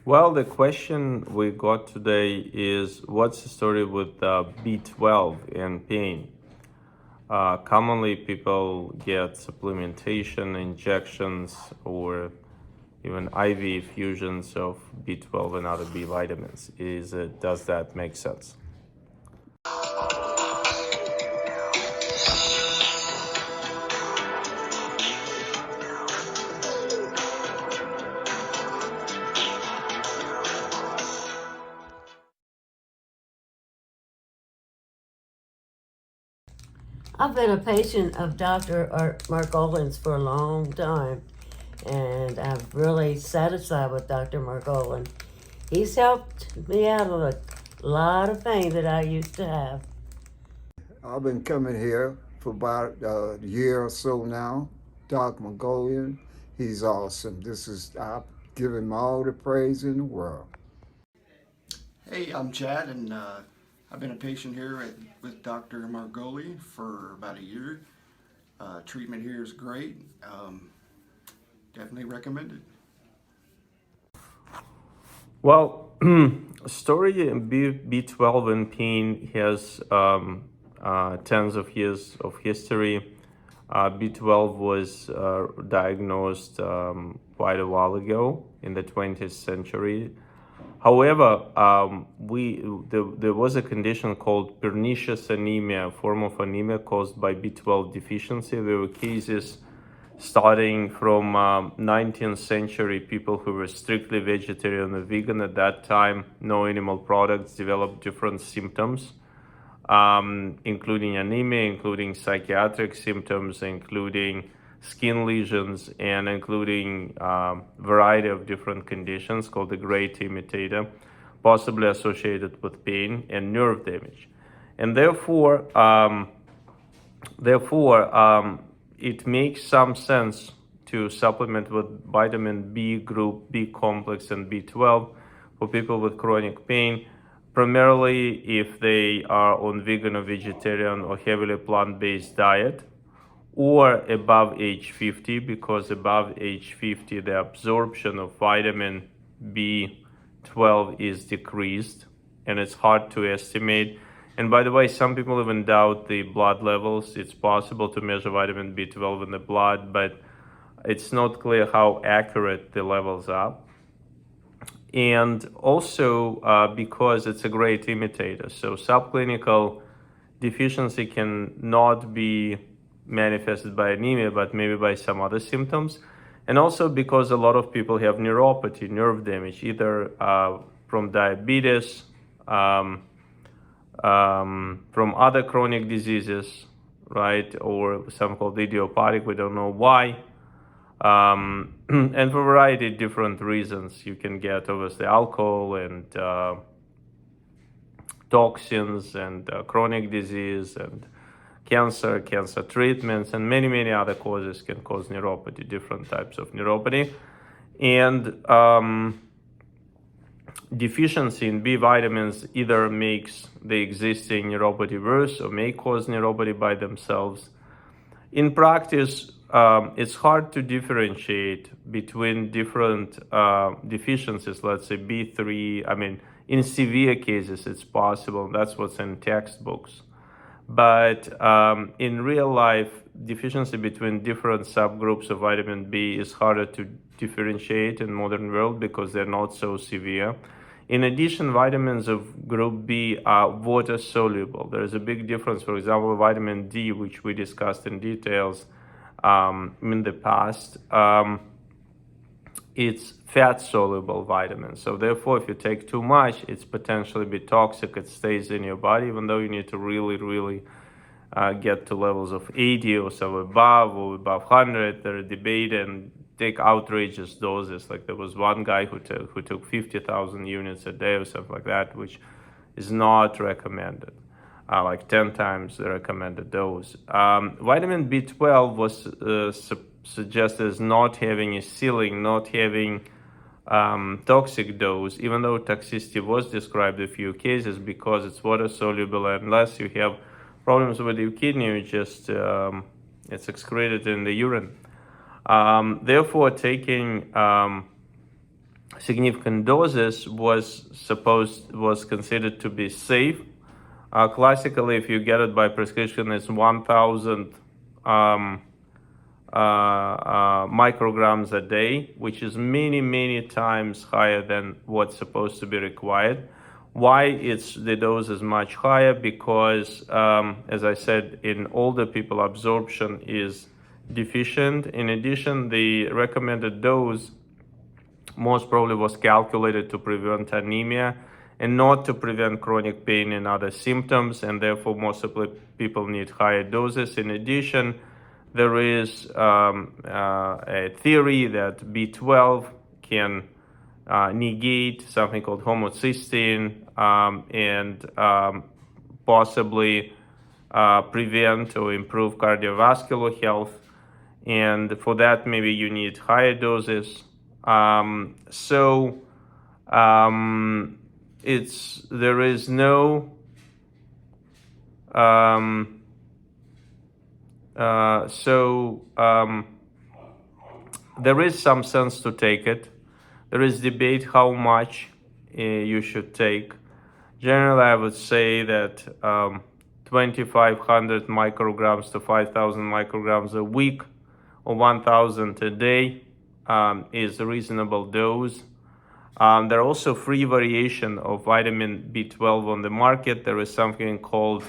Well, the question we got today is what's the story with B12 and pain? Commonly, people get supplementation, injections, or even IV infusions of B12 and other B vitamins. Does that make sense? I've been a patient of Dr. Margolin's for a long time, and I'm really satisfied with Dr. Margolin. He's helped me out of a lot of pain that I used to have. I've been coming here for about a year or so now. Doc Mongolian, he's awesome. I give him all the praise in the world. Hey, I'm Chad, and I've been a patient here with Dr. Margoli for about a year. Treatment here is great. Definitely recommended. Well, story B12 and pain has tens of years of history. B12 was diagnosed quite a while ago in the 20th century. However, there was a condition called pernicious anemia, a form of anemia caused by B12 deficiency. There were cases starting from 19th century, people who were strictly vegetarian or vegan at that time, no animal products, developed different symptoms, including anemia, including psychiatric symptoms, including skin lesions, and including variety of different conditions called the great imitator, possibly associated with pain and nerve damage. And therefore, it makes some sense to supplement with vitamin B group, B complex, and B12 for people with chronic pain, primarily if they are on vegan or vegetarian or heavily plant-based diet, or above age 50, because above age 50, the absorption of vitamin B12 is decreased, and it's hard to estimate. And by the way, some people even doubt the blood levels. It's possible to measure vitamin B12 in the blood, but it's not clear how accurate the levels are. And also because it's a great imitator. So subclinical deficiency can not be manifested by anemia, but maybe by some other symptoms. And also because a lot of people have neuropathy, nerve damage, either from diabetes, from other chronic diseases, right? Or some called idiopathic, we don't know why. And for a variety of different reasons, you can get obviously alcohol and toxins and chronic disease and cancer treatments, and many other causes can cause neuropathy, different types of neuropathy. And deficiency in B vitamins either makes the existing neuropathy worse or may cause neuropathy by themselves. In practice, it's hard to differentiate between different deficiencies, let's say B3. In severe cases, it's possible. That's what's in textbooks. But in real life, deficiency between different subgroups of vitamin B is harder to differentiate in modern world because they're not so severe. In addition, vitamins of group B are water soluble. There is a big difference. For example, vitamin D, which we discussed in details in the past, it's fat soluble vitamin. So therefore, if you take too much, it's potentially be toxic. It stays in your body, even though you need to really get to levels of 80 or so above 100. There are debate and take outrageous doses. Like there was one guy who took 50,000 units a day or something like that, which is not recommended. Like 10 times the recommended dose. Vitamin B12 was suggested as not having a ceiling, not having toxic dose, even though toxicity was described in a few cases because it's water soluble. Unless you have problems with your kidney, you just it's excreted in the urine. Therefore, taking significant doses was considered to be safe. Classically, if you get it by prescription, it's 1,000 micrograms a day, which is many times higher than what's supposed to be required. Why the dose is much higher? Because, as I said, in older people, absorption is deficient. In addition, the recommended dose most probably was calculated to prevent anemia and not to prevent chronic pain and other symptoms, and therefore most people need higher doses. In addition, there is a theory that B12 can negate something called homocysteine and possibly prevent or improve cardiovascular health. And for that, maybe you need higher doses. There is no there is some sense to take it. There is debate how much you should take. Generally, I would say that 2,500 micrograms to 5,000 micrograms a week or 1,000 a day is a reasonable dose. There are also free variation of vitamin B12 on the market. There is something called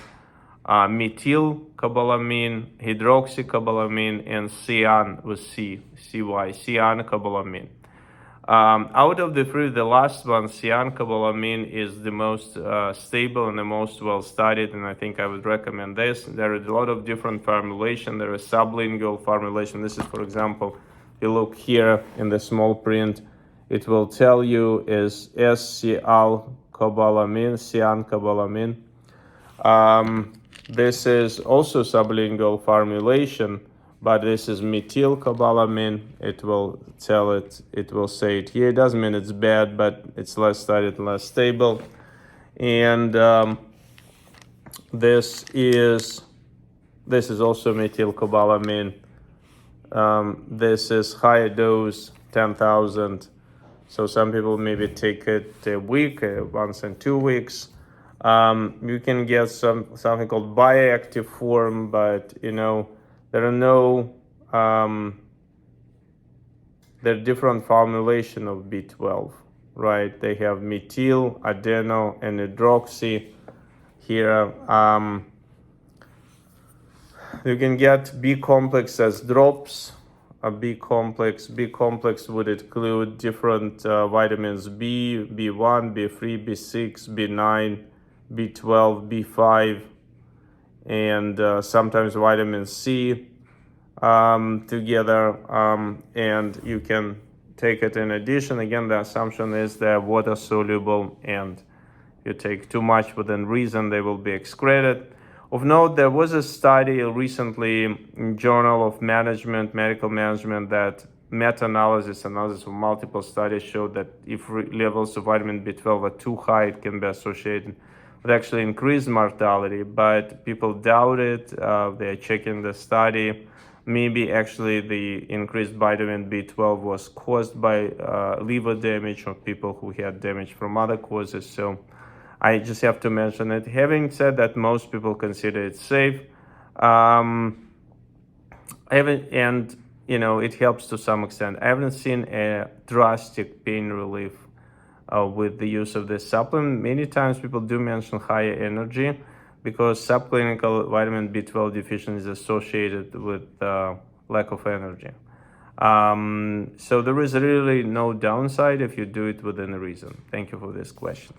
methylcobalamin, hydroxycobalamin, and cyan with cyanocobalamin. Out of the three, the last one, cyanocobalamin, is the most stable and the most well studied, and I think I would recommend this. There is a lot of different formulation. There is sublingual formulation. This is, for example, you look here in the small print, it will tell you is cyanocobalamin. This is also sublingual formulation, but this is methylcobalamin. It will say it here. It doesn't mean it's bad, but it's less studied, less stable. And this is also methylcobalamin. This is higher dose, 10,000. So some people maybe take it a week, once in 2 weeks. You can get something called bioactive form, but there are no there are different formulation of B12, right? They have methyl, adeno, and hydroxy here. You can get B complex as drops. A B complex would include different vitamins B, B1, B3, B6, B9, B12, B5, and sometimes vitamin C together, and you can take it in addition. Again, the assumption is they're water soluble, and if you take too much within reason, they will be excreted. Of note, there was a study recently in Journal of Medical Management that meta-analysis of multiple studies showed that if levels of vitamin B12 are too high, it can be associated with actually increased mortality, but people doubt it. They are checking the study. Maybe actually the increased vitamin B12 was caused by liver damage or people who had damage from other causes. So I just have to mention it. Having said that, most people consider it safe. It helps to some extent. I haven't seen a drastic pain relief with the use of this supplement. Many times people do mention higher energy because subclinical vitamin B12 deficiency is associated with lack of energy. So there is really no downside if you do it within reason. Thank you for this question.